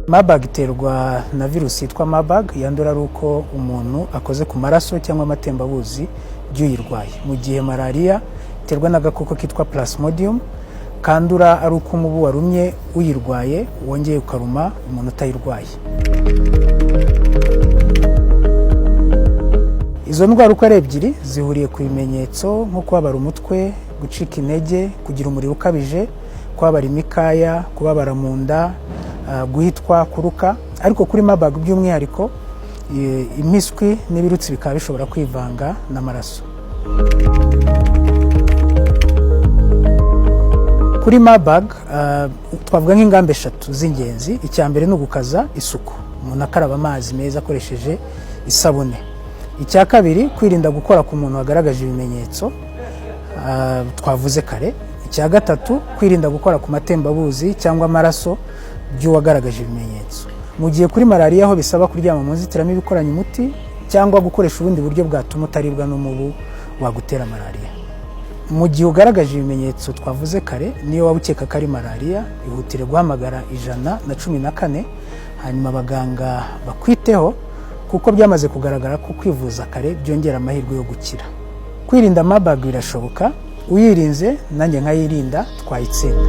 Murbug iterwa na virusi yitwa Murbug yandura ari uko umuntu akoze ku maraso cyangwa amatembabuzi by'uyirwaye. Mu gihe malaria iterwa n'agakoko kitwa Plasmodium kandura ari uko umubu warumye uyirwaye wongeye ukaruma umuntu utayirwaye. Izo ndwara uko ari ebyiri zihuriye ku bimenyetso nko kubabara umutwe, gucika intege, kugira umuriro ukabije, kubabara imikaya, kubabara mu nda, guhitwa, kuruka. Ariko kuri Murbug by'umwihariko impiswi n'ibirutsi bikaba bishobora kwivanga n'amaraso. Kuri Murbug twavuga nk'ingamba eshatu z'ingenzi. Icya mbere ni ugukaza isuku, umuntu akaraba amazi meza akoresheje isabune. Icya kabiri kwirinda gukora ku muntu wagaragaje ibimenyetso twavuze kare. Icya gatatu kwirinda gukora ku matembabuzi cyangwa amaraso by'uwagaragaje ibimenyetso. Mu gihe kuri malaria aho bisaba kuryama mu nzitiramibu ikoranye umuti cyangwa gukoresha ubundi buryo bwatuma utaribwa n'umubu wagutera malaria. Mu gihe ugaragaje ibimenyetso twavuze kare, niyo waba ukeka ko ari malaria, ihutire guhamagara 114 hanyuma abaganga bakwiteho, kuko byamaze kugaragara ko kwivuza kare byongera amahirwe yo gukira. Kwirinda Murbug birashoboka, uyirinze nanjye nkayirinda twayitsinda.